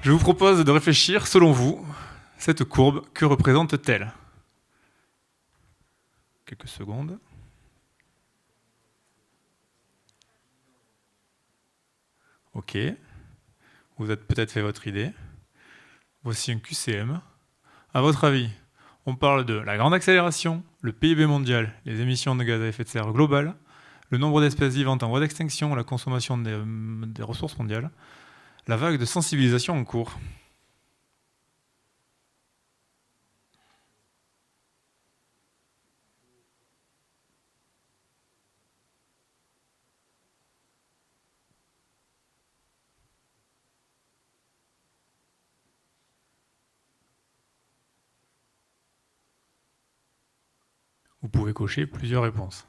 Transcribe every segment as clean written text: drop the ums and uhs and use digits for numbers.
Je vous propose de réfléchir, selon vous, cette courbe, que représente-t-elle? Quelques secondes. Ok. Vous avez peut-être fait votre idée. Voici un QCM. À votre avis, on parle de la grande accélération, le PIB mondial, les émissions de gaz à effet de serre globales, le nombre d'espèces vivantes en voie d'extinction, la consommation des ressources mondiales, la vague de sensibilisation en cours. Vous pouvez cocher plusieurs réponses.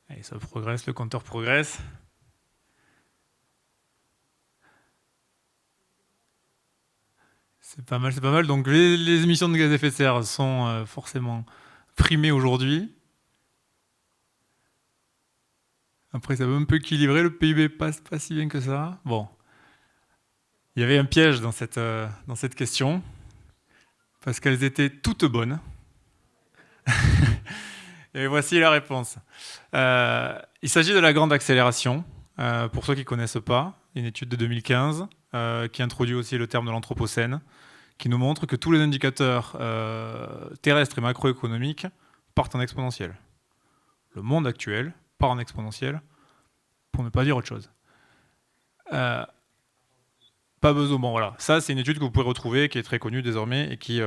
Allez, ça progresse, le compteur progresse. C'est pas mal, c'est pas mal. Donc les émissions de gaz à effet de serre sont forcément primées aujourd'hui. Après, ça va un peu équilibrer. Le PIB passe pas si bien que ça. Bon. Il y avait un piège dans cette question, parce qu'elles étaient toutes bonnes. Et voici la réponse. Il s'agit de la grande accélération. Pour ceux qui ne connaissent pas, une étude de 2015 qui introduit aussi le terme de l'anthropocène, qui nous montre que tous les indicateurs terrestres et macroéconomiques partent en exponentiel. Le monde actuel part en exponentiel, pour ne pas dire autre chose. Pas besoin. Bon, voilà. Ça, c'est une étude que vous pouvez retrouver, qui est très connue désormais et qui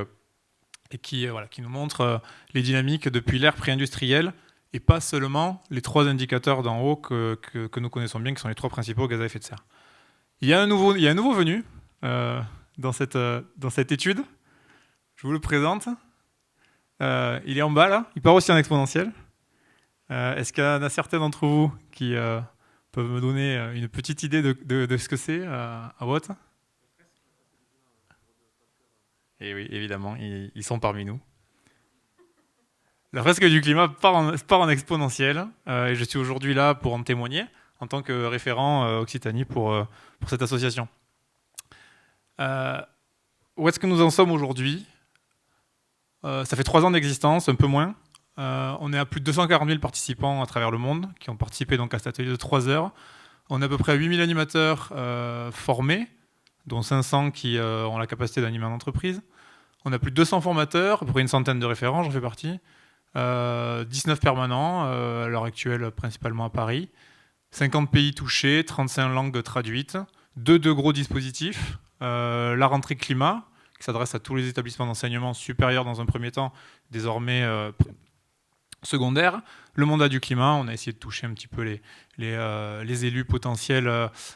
nous montre les dynamiques depuis l'ère pré-industrielle et pas seulement les trois indicateurs d'en haut que nous connaissons bien, qui sont les trois principaux gaz à effet de serre. Il y a un nouveau venu dans cette étude. Je vous le présente. Il est en bas, là. Il part aussi en exponentiel. Est-ce qu'il y en a certains d'entre vous qui peuvent me donner une petite idée de ce que c'est à Watt? Et oui, évidemment, ils sont parmi nous. La fresque du climat part en exponentiel, et je suis aujourd'hui là pour en témoigner, en tant que référent Occitanie pour cette association. Où est-ce que nous en sommes aujourd'hui? Ça fait 3 ans d'existence, un peu moins. On est à plus de 240 000 participants à travers le monde, qui ont participé donc à cet atelier de 3 heures. On est à peu près 8 000 animateurs formés, dont 500 qui ont la capacité d'animer en entreprise. On a plus de 200 formateurs, à peu près une centaine de référents, j'en fais partie. 19 permanents, à l'heure actuelle principalement à Paris. 50 pays touchés, 35 langues traduites. Deux gros dispositifs. La rentrée climat, qui s'adresse à tous les établissements d'enseignement supérieur dans un premier temps, désormais secondaire. Le mandat du climat, on a essayé de toucher un petit peu les élus potentiels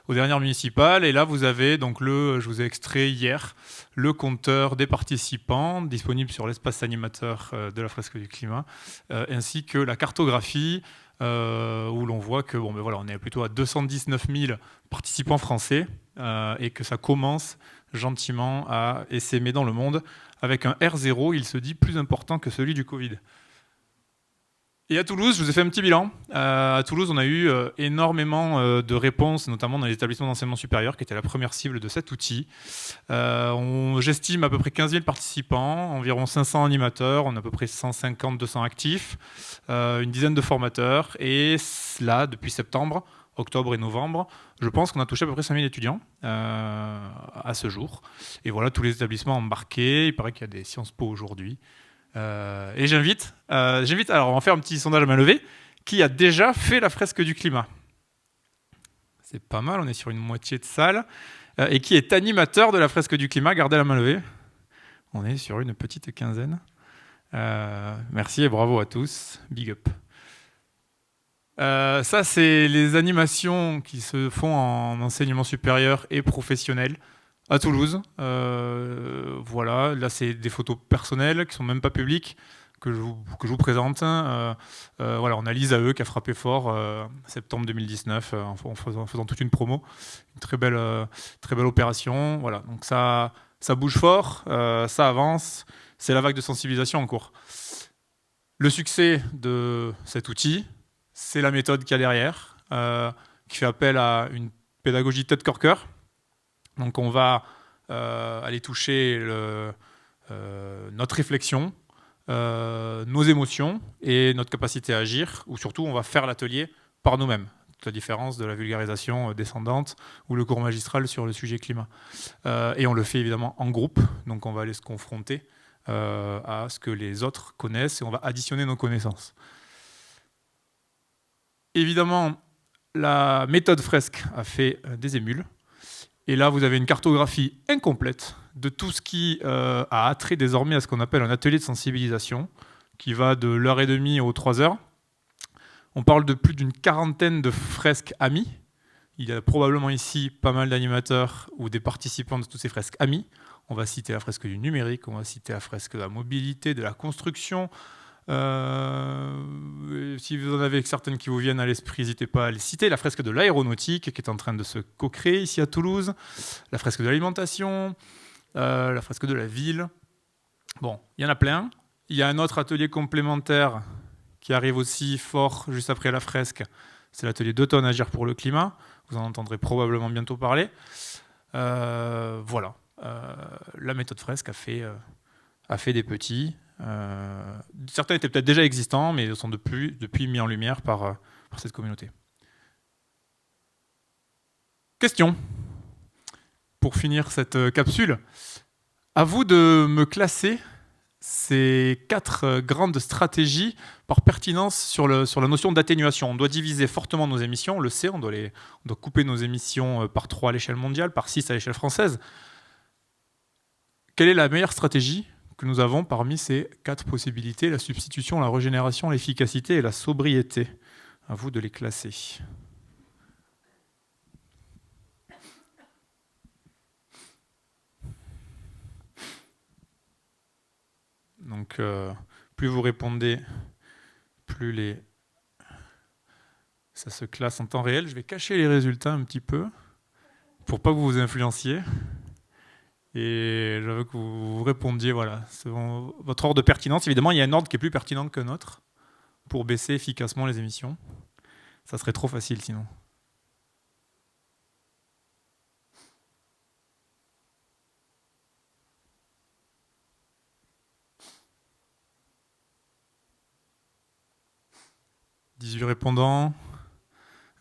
aux dernières municipales. Et là, vous avez donc je vous ai extrait hier le compteur des participants disponible sur l'espace animateur de la fresque du climat, ainsi que la cartographie où l'on voit que bon, ben voilà, on est plutôt à 219 000 participants français et que ça commence gentiment à essaimer dans le monde. Avec un R0, il se dit plus important que celui du Covid. Et à Toulouse, je vous ai fait un petit bilan. À Toulouse, on a eu énormément de réponses, notamment dans les établissements d'enseignement supérieur, qui étaient la première cible de cet outil. J'estime à peu près 15 000 participants, environ 500 animateurs, on a à peu près 150-200 actifs, une dizaine de formateurs. Et là, depuis septembre, octobre et novembre, je pense qu'on a touché à peu près 5 000 étudiants à ce jour. Et voilà, tous les établissements embarqués. Il paraît qu'il y a des Sciences Po aujourd'hui. Et j'invite, alors on va faire un petit sondage à main levée, qui a déjà fait la fresque du climat. C'est pas mal, on est sur une moitié de salle. Et qui est animateur de la fresque du climat, gardez la main levée. On est sur une petite quinzaine. Merci et bravo à tous, big up. Ça, c'est les animations qui se font en enseignement supérieur et professionnel à Toulouse. Voilà, là c'est des photos personnelles qui sont même pas publiques que je vous présente. Voilà, on a l'ISAE qui a frappé fort septembre 2019 en faisant toute une promo, une très belle opération. Voilà, donc ça Ça bouge fort, ça avance, c'est la vague de sensibilisation en cours. Le succès de cet outil, c'est la méthode qu'il y a derrière, qui fait appel à une pédagogie tête corps cœur. Donc on va aller toucher notre réflexion, nos émotions et notre capacité à agir, ou surtout on va faire l'atelier par nous-mêmes. La différence de la vulgarisation descendante ou le cours magistral sur le sujet climat. Et on le fait évidemment en groupe, donc on va aller se confronter à ce que les autres connaissent et on va additionner nos connaissances. Évidemment, la méthode Fresque a fait des émules. Et là, vous avez une cartographie incomplète de tout ce qui a attrait désormais à ce qu'on appelle un atelier de sensibilisation, qui va de l'heure et demie aux 3 heures. On parle de plus d'une quarantaine de fresques amies. Il y a probablement ici pas mal d'animateurs ou des participants de toutes ces fresques amies. On va citer la fresque du numérique, on va citer la fresque de la mobilité, de la construction. Si vous en avez certaines qui vous viennent à l'esprit, n'hésitez pas à les citer. La fresque de l'aéronautique qui est en train de se co-créer ici à Toulouse. La fresque de l'alimentation. La fresque de la ville. Bon, il y en a plein. Il y a un autre atelier complémentaire qui arrive aussi fort juste après la fresque. C'est l'atelier d'Automne Agir pour le climat. Vous en entendrez probablement bientôt parler. Voilà. La méthode Fresque a fait des petits. Certains étaient peut-être déjà existants, mais ils sont depuis mis en lumière par cette communauté. Question pour finir cette capsule. À vous de me classer ces 4 grandes stratégies par pertinence sur la notion d'atténuation. On doit diviser fortement nos émissions, on le sait, on doit couper nos émissions par 3 à l'échelle mondiale, par 6 à l'échelle française. Quelle est la meilleure stratégie que nous avons parmi ces 4 possibilités? La substitution, la régénération, l'efficacité et la sobriété. À vous de les classer. Donc, plus vous répondez, plus ça se classe en temps réel. Je vais cacher les résultats un petit peu pour pas que vous vous influenciez. Et je veux que vous répondiez, voilà, selon votre ordre de pertinence. Évidemment, il y a un ordre qui est plus pertinent qu'un autre pour baisser efficacement les émissions. Ça serait trop facile sinon. « 18 répondants,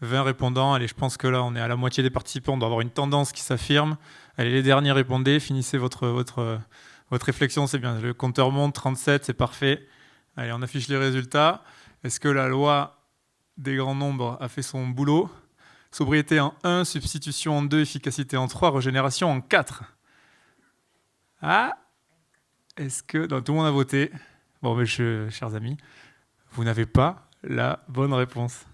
20 répondants. Allez, je pense que là, on est à la moitié des participants. On doit avoir une tendance qui s'affirme. Allez, les derniers, répondez. Finissez votre réflexion, c'est bien. Le compteur monte, 37, c'est parfait. Allez, on affiche les résultats. Est-ce que la loi des grands nombres a fait son boulot? Sobriété en 1, substitution en 2, efficacité en 3, régénération en 4. Ah! Est-ce que... Non, tout le monde a voté. Bon, mais chers amis, vous n'avez pas la bonne réponse.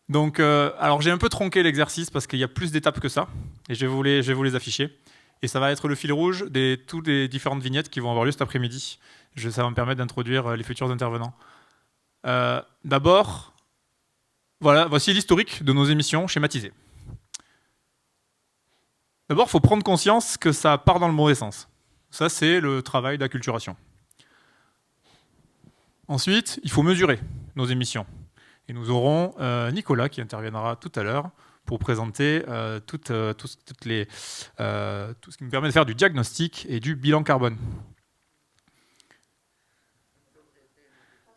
Donc, alors j'ai un peu tronqué l'exercice parce qu'il y a plus d'étapes que ça, et je vais vous les afficher. Et ça va être le fil rouge de toutes les différentes vignettes qui vont avoir lieu cet après-midi. Ça va me permettre d'introduire les futurs intervenants. D'abord, voilà, voici l'historique de nos émissions schématisées. D'abord, il faut prendre conscience que ça part dans le mauvais sens. Ça, c'est le travail d'acculturation. Ensuite, il faut mesurer nos émissions. Et nous aurons Nicolas qui interviendra tout à l'heure pour présenter tout ce qui nous permet de faire du diagnostic et du bilan carbone.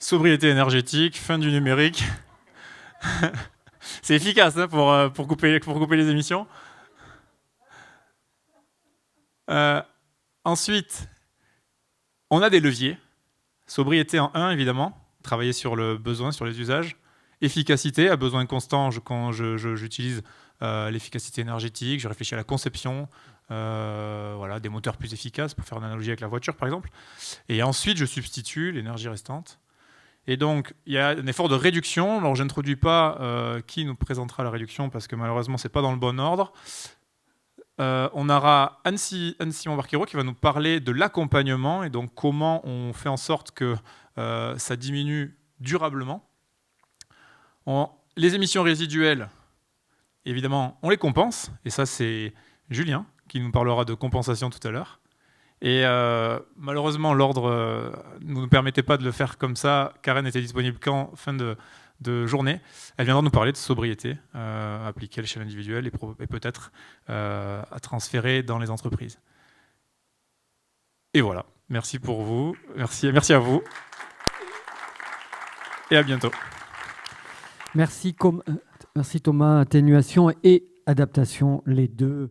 Sobriété énergétique, fin du numérique. C'est efficace hein, pour couper les émissions. Ensuite, on a des leviers. Sobriété en 1, évidemment. Travailler sur le besoin, sur les usages. Efficacité, à besoin constant, quand j'utilise l'efficacité énergétique, je réfléchis à la conception, voilà, des moteurs plus efficaces, pour faire une analogie avec la voiture, par exemple. Et ensuite, je substitue l'énergie restante. Et donc, il y a un effort de réduction. Alors, je n'introduis pas qui nous présentera la réduction, parce que malheureusement, ce n'est pas dans le bon ordre. On aura Anne-Simon Barquero qui va nous parler de l'accompagnement, et donc comment on fait en sorte que ça diminue durablement. Les émissions résiduelles, évidemment, on les compense, et ça c'est Julien, qui nous parlera de compensation tout à l'heure. Et malheureusement, l'ordre ne nous permettait pas de le faire comme ça. Karen était disponible qu'en fin de journée. Elle viendra nous parler de sobriété appliquée à l'échelle individuelle et peut-être à transférer dans les entreprises. Et voilà. Merci pour vous. Merci à vous. Et à bientôt. Merci Thomas. Atténuation et adaptation, les deux.